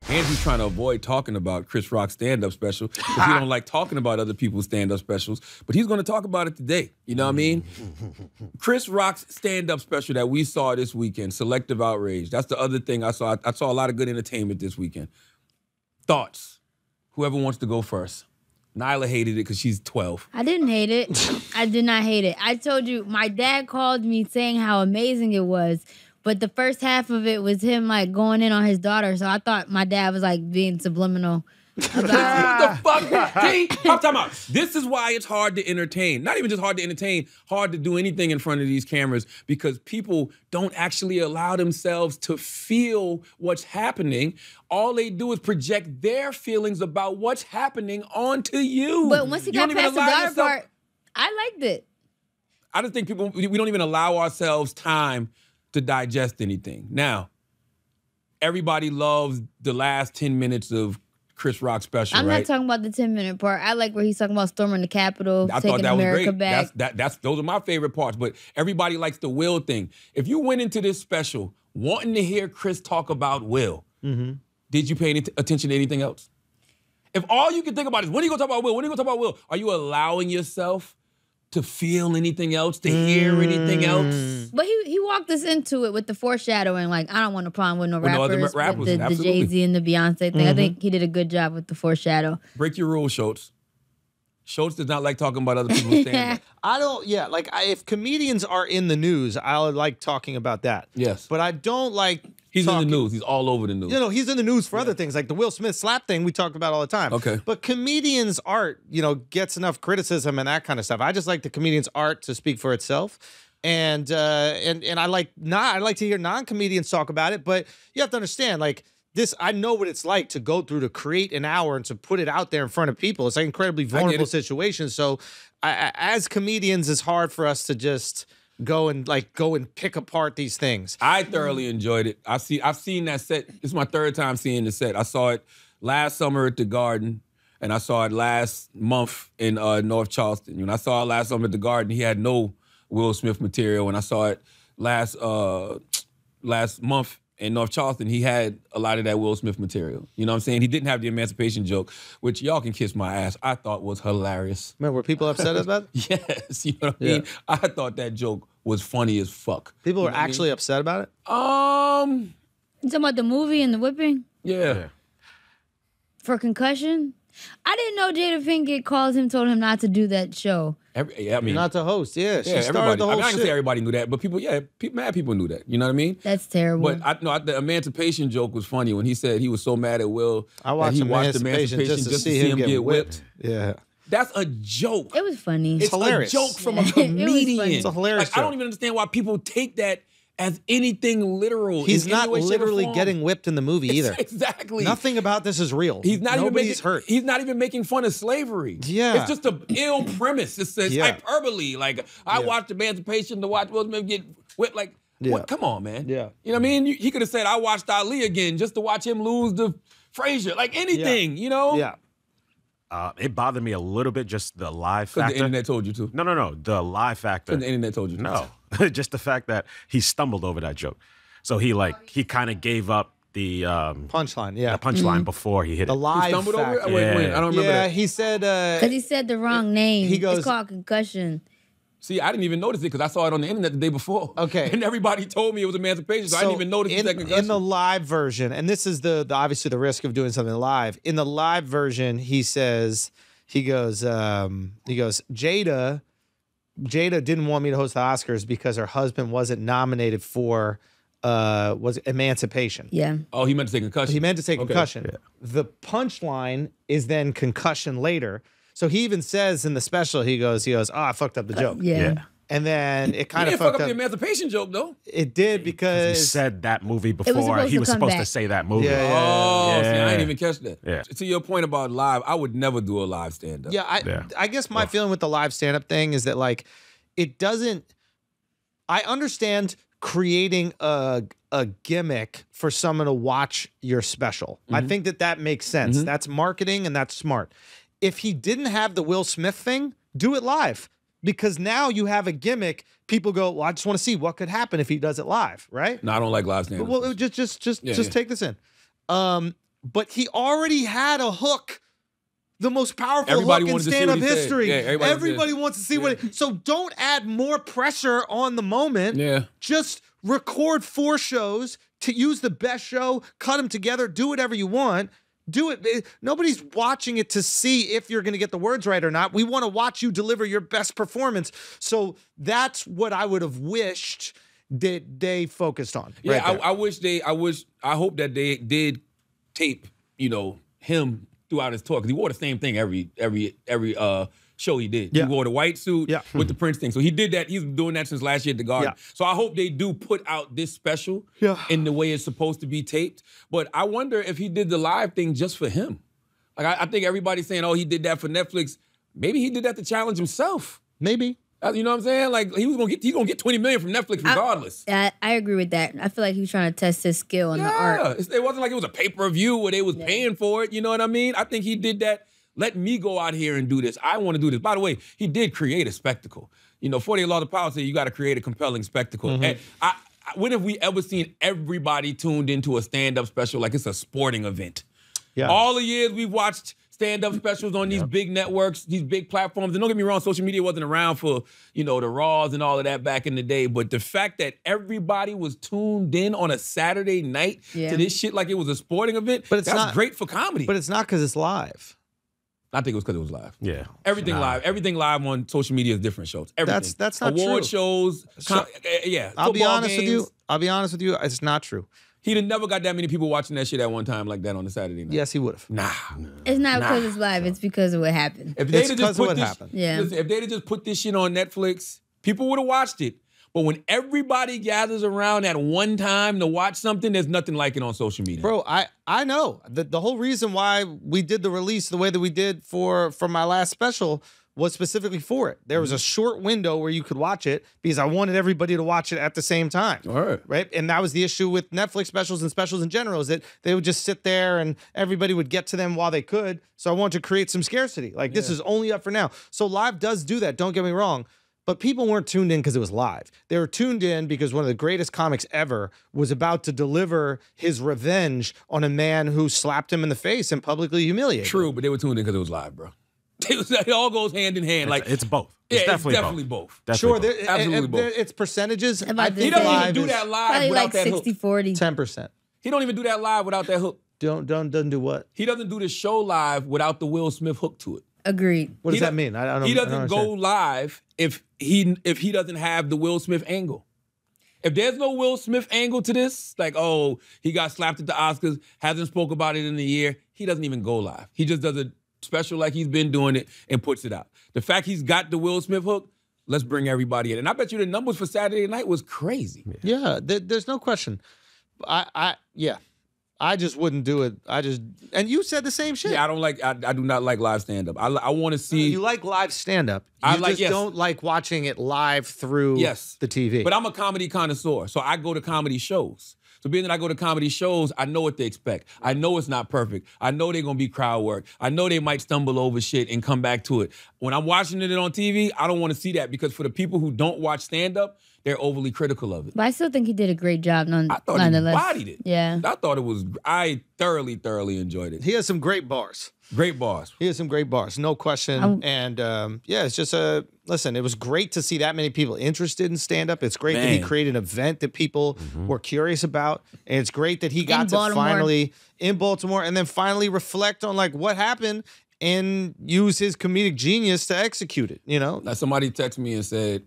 Andrew's trying to avoid talking about Chris Rock's stand-up special because he don't like talking about other people's stand-up specials, but he's going to talk about it today. You know what I mean? Chris Rock's stand-up special that we saw this weekend, Selective Outrage. That's the other thing I saw. I saw a lot of good entertainment this weekend. Thoughts? Whoever wants to go first. Nyla hated it because she's 12. I didn't hate it. I did not hate it. I told you, my dad called me saying how amazing it was. But the first half of it was him like going in on his daughter, so I thought my dad was like being subliminal. What the fuck? See, I'm talking about. This is why it's hard to entertain. Not even just hard to entertain, hard to do anything in front of these cameras because people don't actually allow themselves to feel what's happening. All they do is project their feelings about what's happening onto you. But once he got past the daughter part, I liked it. I just think we don't even allow ourselves time to digest anything. Now, everybody loves the last 10 minutes of Chris Rock's special, I'm not talking about the 10-minute part. I like where he's talking about storming the Capitol, taking America back. Those are my favorite parts, but everybody likes the Will thing. If you went into this special wanting to hear Chris talk about Will, did you pay any attention to anything else? If all you can think about is, when are you going to talk about Will? When are you going to talk about Will? Are you allowing yourself to feel anything else, to hear anything else? But he walked us into it with the foreshadowing, like, I don't want a problem with no rappers, with the Jay-Z and the Beyonce thing. I think he did a good job with the foreshadow. Break your rules, Schulz. Schulz does not like talking about other people's stand-up. I don't, if comedians are in the news, I like talking about that. Yes. But I don't like He's in the news. He's all over the news. You know, he's in the news for other things, like the Will Smith slap thing we talked about all the time. Okay. But comedians' art, gets enough criticism and that kind of stuff. I just like the comedian's art to speak for itself. And I like to hear non-comedians talk about it, but you have to understand, like, this, I know what it's like to go through to create an hour and to put it out there in front of people. It's an incredibly vulnerable situation. So as comedians, it's hard for us to just go and pick apart these things. I thoroughly enjoyed it. I've seen that set. This is my third time seeing the set. I saw it last summer at the Garden, and I saw it last month in North Charleston. When I saw it last summer at the Garden, he had no Will Smith material. When I saw it last month in North Charleston, he had a lot of that Will Smith material. You know what I'm saying? He didn't have the emancipation joke, which y'all can kiss my ass, I thought was hilarious. Man, were people upset about it? Yes, you know what I mean? I thought that joke was funny as fuck. People were actually upset about it? You talking about the movie and the whipping? Yeah. For concussion? I didn't know Jada Pinkett told him not to do that show. Not to host. Yeah, she started everybody. the whole I can shit. say everybody knew that, but mad people knew that. You know what I mean? That's terrible. But the emancipation joke was funny when he said he was so mad at Will that he watched Emancipation just to see him get whipped. Yeah. That's a joke. It was funny. It's hilarious. a joke from a comedian. It's a hilarious joke. I don't even understand why people take that as anything literal. He's not literally getting whipped in the movie either. Exactly. Nothing about this is real. Nobody's hurt. He's not even making fun of slavery. Yeah. It's just an ill premise. It's hyperbole. Like, I watched Emancipation to watch Will Smith get whipped. Like, what? Come on, man. Yeah. You know what I mean? He could have said, I watched Ali again just to watch him lose to Frazier. Like, anything, you know? Yeah. It bothered me a little bit, just the live factor. The internet told you to. No. The live factor. The internet told you to. No. Just the fact that he stumbled over that joke. So he kind of gave up the punchline, the punchline before he hit the live he stumbled factor. over it? Wait, I don't remember that. He said... Because he said the wrong name. He goes... It's called concussion. See, I didn't even notice it because I saw it on the internet the day before. Okay. And everybody told me it was Emancipation, so I didn't even notice the second concussion. In the live version, and this is the obviously the risk of doing something live. In the live version, he goes, Jada didn't want me to host the Oscars because her husband wasn't nominated for was Emancipation. Yeah. Oh, he meant to say concussion. He meant to say concussion. Yeah. The punchline is then concussion later. So he even says in the special, he goes, oh, I fucked up the joke. Yeah. And then it kind of fucked fucked up up the Emancipation joke, though. It did because he said that movie before. He was supposed to say that movie. See, I didn't even catch that. Yeah. To your point about live, I would never do a live stand-up. I guess my feeling with the live stand-up thing is that, like, it doesn't... I understand creating a gimmick for someone to watch your special. I think that makes sense. That's marketing and that's smart. If he didn't have the Will Smith thing, do it live. Because now you have a gimmick. People go, well, I just want to see what could happen if he does it live, right? No, I don't like live stand-up. Well, just take this in. but he already had a hook. The most powerful Everybody hook in wanted to see stand-up what he said. history. Yeah, everybody wants to see what it. So don't add more pressure on the moment. Yeah. Just record 4 shows to use the best show, cut them together, do whatever you want. Do it. Nobody's watching it to see if you're going to get the words right or not. We want to watch you deliver your best performance. So that's what I would have wished that they focused on. Yeah, right I hope that they did tape, him throughout his tour, because he wore the same thing every show he did. Yeah. He wore the white suit with the Prince thing. So he did that. He's doing that since last year at the Garden. Yeah. So I hope they do put out this special in the way it's supposed to be taped. But I wonder if he did the live thing just for him. Like I think everybody's saying, oh, he did that for Netflix. Maybe he did that to challenge himself. Maybe. You know what I'm saying? Like he's gonna get $20 million from Netflix regardless. I agree with that. I feel like he was trying to test his skill in the art. It wasn't like it was a pay-per-view where they was paying for it. You know what I mean? I think he did that. Let me go out here and do this. I want to do this. By the way, he did create a spectacle. 48 Laws of Power say you got to create a compelling spectacle. And when have we ever seen everybody tuned into a stand-up special like it's a sporting event? Yeah. All the years we've watched stand-up specials on these big networks, these big platforms. And don't get me wrong, social media wasn't around for, the Raws and all of that back in the day. But the fact that everybody was tuned in on a Saturday night to this shit like it was a sporting event, that's great for comedy. But it's not because it's live. I think it was because it was live. Yeah. Everything live. Everything live on social media is different shows. Everything. That's not Award true. shows. I'll be honest games. with you. It's not true. He'd have never got that many people watching that shit at one time like that on a Saturday night. Yes, he would have. Nah. It's not because it's live. It's because of what happened. If they'd It's have because just of put what this, happened. Yeah. listen, if they'd have just put this shit on Netflix, people would have watched it. But when everybody gathers around at one time to watch something, there's nothing like it on social media. Bro, I know. The whole reason why we did the release the way that we did for my last special was specifically for it. There was a short window where you could watch it because I wanted everybody to watch it at the same time. All right. Right? And that was the issue with Netflix specials and specials in general, is that they would just sit there and everybody would get to them while they could. So I wanted to create some scarcity. Like, this is only up for now. So live does do that, don't get me wrong. But people weren't tuned in because it was live. They were tuned in because one of the greatest comics ever was about to deliver his revenge on a man who slapped him in the face and publicly humiliated him. True, but they were tuned in because it was live, bro. It all goes hand in hand. It's both. Yeah, It's definitely both. Sure, Definitely both. Absolutely both. It's percentages. About I the think same. He doesn't live even do is that live Probably without like that hook. 60-40. 10%. He don't even do that live without that hook. Doesn't do what? He doesn't do the show live without the Will Smith hook to it. Agreed. What does He that don't- mean? I don't. He I don't doesn't go understand. live if he doesn't have the Will Smith angle. If there's no Will Smith angle to this, like, oh, he got slapped at the Oscars, hasn't spoke about it in a year, he doesn't even go live. He just does a special like he's been doing it and puts it out. The fact he's got the Will Smith hook, let's bring everybody in. And I bet you the numbers for Saturday night was crazy. Yeah, there's no question. I just wouldn't do it. And you said the same shit. Yeah, I do not like live stand-up. I want to see. You like live stand-up. You just don't like watching it live through the TV. But I'm a comedy connoisseur, so I go to comedy shows. So being that I go to comedy shows, I know what they expect. I know it's not perfect. I know they're going to be crowd work. I know they might stumble over shit and come back to it. When I'm watching it on TV, I don't want to see that because for the people who don't watch stand-up, they're overly critical of it. But I still think he did a great job I thought he nonetheless. bodied it. Yeah. I thoroughly enjoyed it. he has some great bars. Great bars. He has some great bars, no question. And it's just listen, it was great to see that many people interested in stand-up. It's great that he created an event that people were curious about. And it's great that he got to Baltimore. finally, in Baltimore, and then finally reflect on like what happened and use his comedic genius to execute it, Now somebody texted me and said,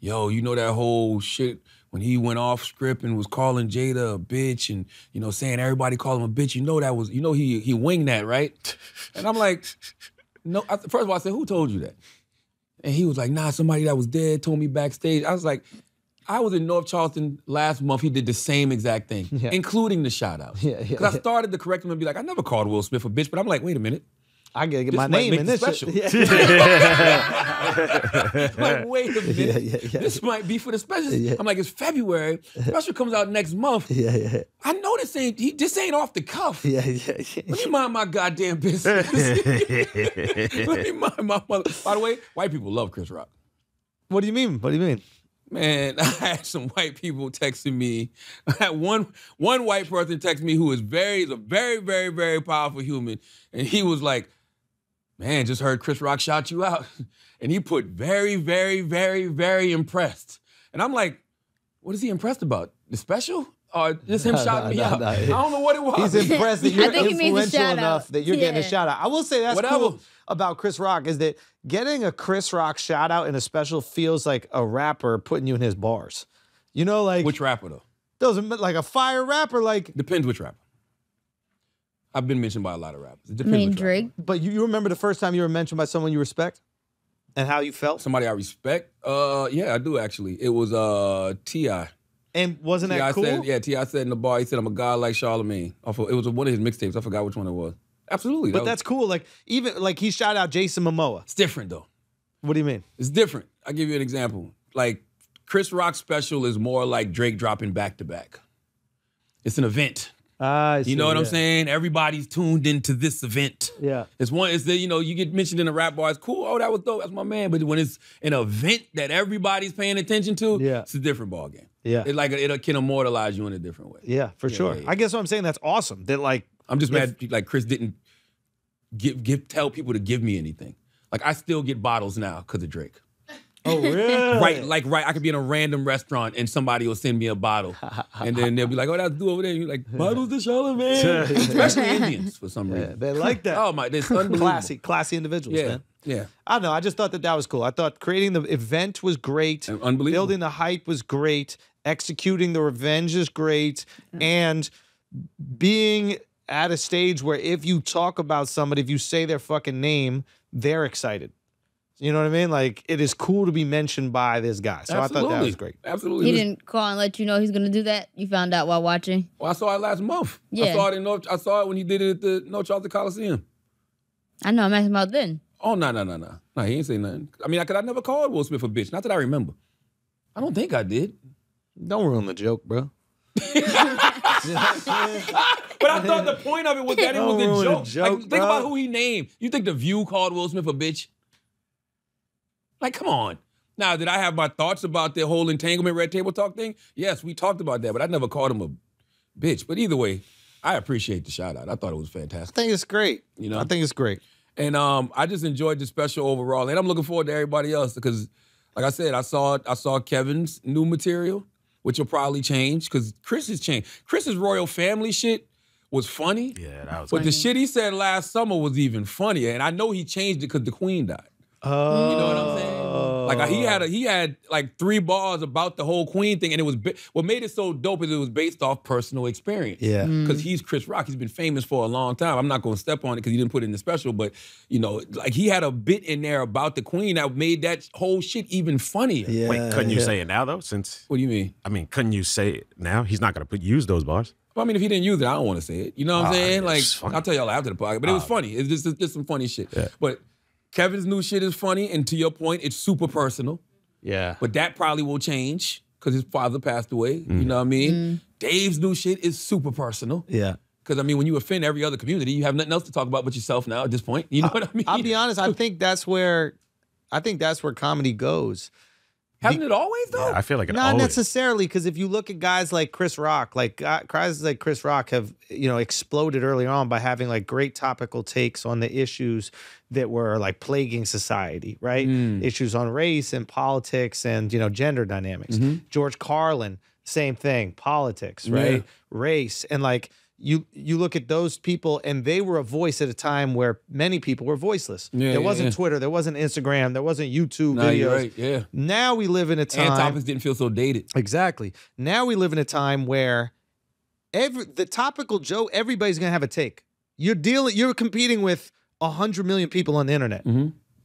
yo, you know that whole shit when he went off script and was calling Jada a bitch and, saying everybody call him a bitch, that was, he winged that, right? And I'm like, no. First of all, I said, who told you that? And he was like, nah, somebody that was dead told me backstage. I was like, I was in North Charleston last month. He did the same exact thing, including the shout outs. Because I started to correct him and be like, I never called Will Smith a bitch, but I'm like, wait a minute. I gotta get This my might name make in it this special. shit. Like, wait a minute. This might be for the special. I'm like, it's February. Special comes out next month. I know this ain't off the cuff. Let me mind my goddamn business. Let me mind my mother. By the way, white people love Chris Rock. What do you mean? What do you mean? Man, I had some white people texting me. I had one white person text me who is a very, very, very powerful human. And he was like, man, just heard Chris Rock shout you out. And he put very, very, very, very impressed. And I'm like, what is he impressed about? The special? Or just him shouting me out? I don't know what it was. He's impressed that you're I think he means a influential shout enough out. that you're getting a Yeah. shout out. I will say that's Whatever. cool about Chris Rock is that getting a Chris Rock shout out in a special feels like a rapper putting you in his bars. You know, like Which rapper, though? doesn't like a fire rapper, like. Depends which rapper. I've been mentioned by a lot of rappers. It I depends mean, which Drake. rapper. But you remember the first time you were mentioned by someone you respect, and how you felt, Somebody I respect? Yeah, I do actually. It was T.I. and wasn't that T.I. cool? said, T.I. said in the bar, he said, I'm a god like Charlamagne. It was one of his mixtapes. I forgot which one it was. Absolutely. But that's cool. Like even like he shout out Jason Momoa. It's different, though. What do you mean? It's different. I'll give you an example. Like, Chris Rock's special is more like Drake dropping back-to-back. It's an event. You know what I'm saying? Everybody's tuned into this event. Yeah. It's the, you get mentioned in a rap bar, it's cool. Oh, that was dope. That's my man. But when it's an event that everybody's paying attention to, Yeah. it's a different ball game. Yeah. It can immortalize you in a different way. Yeah, for sure. yeah. I guess what I'm saying, that's awesome. That like I'm just mad like Chris didn't tell people to give me anything. Like, I still get bottles now because of Drake. oh really? Right. I could be in a random restaurant and somebody will send me a bottle, and then they'll be like, "Oh, that's do over there." And you're like, "Bottles to Charlamagne," especially Indians for some reason. They like that. Oh my, it's unbelievable. Classy individuals, Yeah, man. yeah. I don't know. I just thought that was cool. I thought creating the event was great. Unbelievable. Building the hype was great. Executing the revenge is great. And being at a stage where if you talk about somebody, if you say their fucking name, they're excited. You know what I mean? Like, it is cool to be mentioned by this guy. So I thought that was great. Absolutely. He didn't call and let you know he's gonna do that. You found out while watching. Well, I saw it last month. Yeah. I saw it when he did it at the North Charleston Coliseum. I know. I'm asking about then. Oh, no. No, he ain't say nothing. I mean, I never called Will Smith a bitch. Not that I remember. I don't think I did. Don't ruin the joke, bro. But I thought the point of it was that it was Don't ruin a a joke. joke, Think bro. about who he named. You think The View called Will Smith a bitch? Like, come on. Now, did I have my thoughts about the whole entanglement red table talk thing? Yes, we talked about that, but I never called him a bitch. But either way, I appreciate the shout out. I thought it was fantastic. I think it's great. You know? I think it's great. And I just enjoyed the special overall. And I'm looking forward to everybody else because, like I said, I saw Kevin's new material, which will probably change because Chris has changed. Chris's royal family shit was funny. Yeah, that was But the shit he said last summer was even funnier. And I know he changed it because the Queen died. Oh. You know what I'm saying? Like he had like 3 bars about the whole Queen thing, and it was what made it so dope is it was based off personal experience. Yeah. Because he's Chris Rock, he's been famous for a long time. I'm not going to step on it because he didn't put it in the special, but like he had a bit in there about the Queen that made that whole shit even funnier. Yeah. Wait, couldn't you say it now though? Since What do you mean? I mean, couldn't you say it now? He's not gonna use those bars. Well, I mean, if he didn't use it, I don't want to say it. You know what I'm saying? yeah, Like, it's funny. I'll tell y'all after the podcast. But it was funny. It's just some funny shit. Yeah. But Kevin's new shit is funny, and to your point, it's super personal. Yeah. But that probably will change because his father passed away. You know what I mean? Dave's new shit is super personal. Yeah. Because, I mean, when you offend every other community, you have nothing else to talk about but yourself now at this point. You know what I mean? I'll be honest. I think that's where comedy goes. Hasn't it always, though? Yeah, I feel like it Not always. necessarily, because if you look at guys like Chris Rock, guys like Chris Rock have exploded early on by having like great topical takes on the issues that were like plaguing society, right? Issues on race and politics and gender dynamics. George Carlin, same thing, politics, right? Yeah. Race and like. You look at those people, and they were a voice at a time where many people were voiceless. Yeah, there yeah, wasn't yeah. Twitter, there wasn't Instagram, there wasn't YouTube Nah, videos. you're right, yeah. Now we live in a time. And topics didn't feel so dated. Exactly. Now we live in a time where the topical joke, everybody's gonna have a take. You're competing with 100 million people on the internet.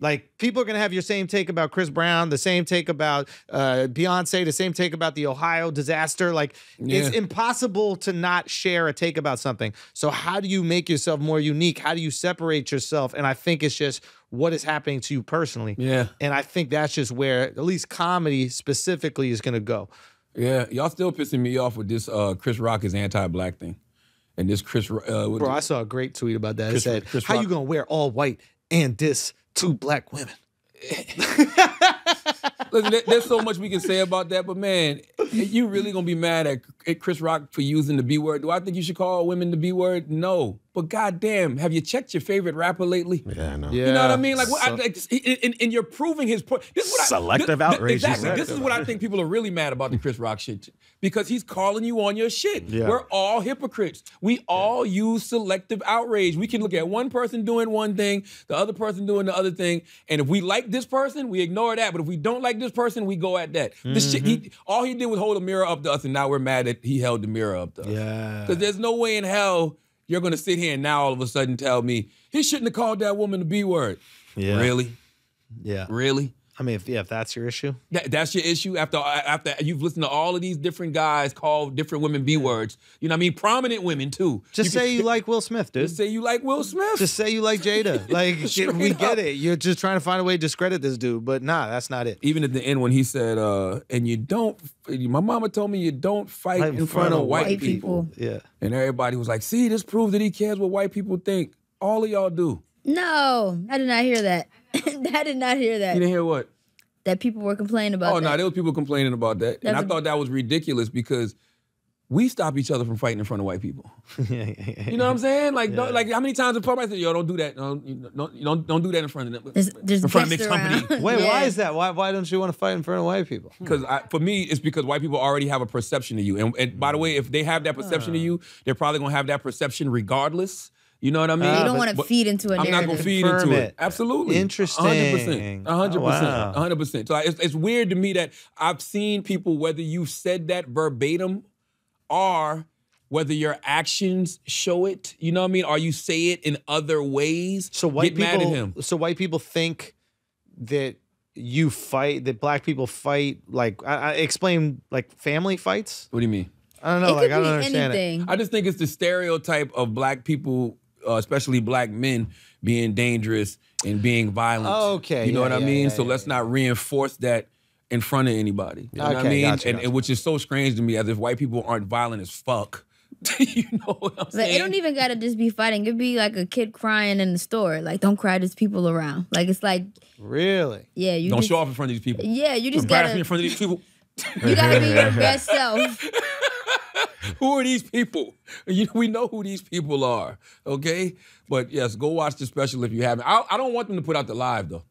Like, people are going to have your same take about Chris Brown, the same take about Beyonce, the same take about the Ohio disaster. Like, it's impossible to not share a take about something. So how do you make yourself more unique? How do you separate yourself? And I think it's just what is happening to you personally. Yeah. And I think that's just where, at least comedy specifically, is going to go. Yeah. Y'all still pissing me off with this Chris Rock is anti-black thing. And this Chris... Bro, I saw a great tweet about that. It said, Chris how Rock- you going to wear all white and diss 2 black women? Listen, there's so much we can say about that, but man, you really gonna be mad at Chris Rock for using the B word? Do I think you should call women the B word? No. But goddamn, have you checked your favorite rapper lately? Yeah, I know. You know what I mean? Like, and you're proving his point. This is what Selective outrage. Exactly. This is what I think people are really mad about the Chris Rock shit, because he's calling you on your shit. Yeah. We're all hypocrites. We all use selective outrage. We can look at one person doing one thing, the other person doing the other thing, and if we like this person, we ignore that. But if we don't like this person, we go at that. This shit, all he did was hold a mirror up to us, and now we're mad that he held the mirror up to us. Yeah. Because there's no way in hell you're going to sit here and now all of a sudden tell me he shouldn't have called that woman the B word. Yeah. Really? Yeah. Really? I mean, if that's your issue. That's your issue after you've listened to all of these different guys call different women B words. You know what I mean? Prominent women too. Just say you like Will Smith, dude. Just say you like Will Smith. Just say you like Jada. Like, we up. get it. You're just trying to find a way to discredit this dude, but nah, that's not it. Even at the end when he said, and you don't, my mama told me you don't fight in front of white people. Yeah. And everybody was like, see, this proves that he cares what white people think. All of y'all do. No, I did not hear that. I did not hear that. You didn't hear what? That people were complaining about Oh, that. no, there was people complaining about that. And I thought that was ridiculous because we stop each other from fighting in front of white people. You know what I'm saying? Like, like how many times in public I said, yo, don't do that. Don't do that in front of them. There's in front of guests mixed company. around. Wait, Yeah. why is that? Why don't you want to fight in front of white people? Because for me, it's because white people already have a perception of you. And by the way, if they have that perception of you, they're probably going to have that perception regardless. You know what I mean? They don't want to feed into a I'm narrative. not going to feed Confirm into it. it. Absolutely. Interesting. 100%. 100%. Oh, wow. 100%. So it's weird to me that I've seen people, whether you said that verbatim or whether your actions show it, you know what I mean? Or you say it in other ways, So white get people, mad at him. So white people think that you fight, that black people fight, like, I explain, like, family fights? What do you mean? I don't know, It like, could I don't be understand it. anything. I just think it's the stereotype of black people, especially black men, being dangerous and being violent. Okay, You know yeah, what I yeah, mean? yeah, So yeah, let's not reinforce that in front of anybody. You know what I Okay, mean? gotcha, And gotcha. which is so strange to me, as if white people aren't violent as fuck. You know what I'm But saying? it don't even gotta just be fighting. It could be like a kid crying in the store. Like, don't cry, there's people around. Like, it's like, Really? yeah, you Don't just, show off in front of these people. Yeah, you just Embarrass me gotta, in front of these people. you gotta be your best self. Who are these people? We know who these people are, okay? But yes, go watch the special if you haven't. I don't want them to put out the live, though.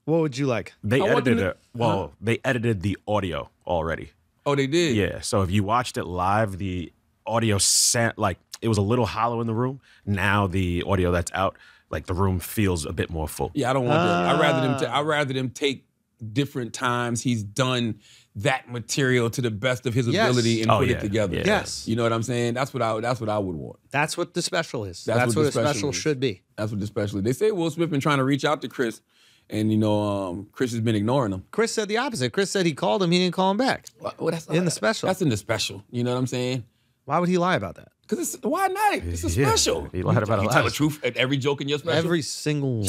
What would you like? They I want them edited to- it. Well, they edited the audio already. Oh, they did? Yeah. So if you watched it live, the audio sound like it was a little hollow in the room. Now the audio that's out, like the room feels a bit more full. Yeah, I don't want that. I'd rather them take different times he's done that material to the best of his Yes. ability and Oh, put yeah. it together. Yeah. Yes. You know what I'm saying? That's what I would want. That's what the special is. That's That's what what the a special special is. should be. That's what the special is. They say Will Smith been trying to reach out to Chris, and Chris has been ignoring him. Chris said the opposite. Chris said he called him, he didn't call him back. Well, that's In the special. That's in the special. You know what I'm saying? Why would he lie about that? Because why not? It's a Yeah, special. he lied about you a tell lot. the truth at every joke in your special. Every single one.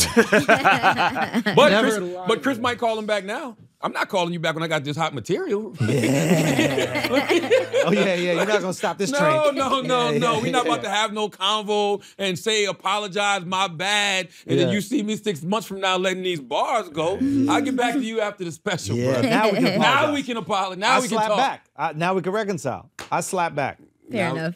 But Chris might call him back now. I'm not calling you back when I got this hot material. Oh, yeah, You're not going to stop this train. No. We're not about to have no convo and say, apologize, my bad. And then Yeah. you see me 6 months from now letting these bars go. I'll get back to you after the special, Yeah, bro. now we can apologize. Now we can apologize. Now I we can slap talk. back. Now we can reconcile. I slap back. Fair enough.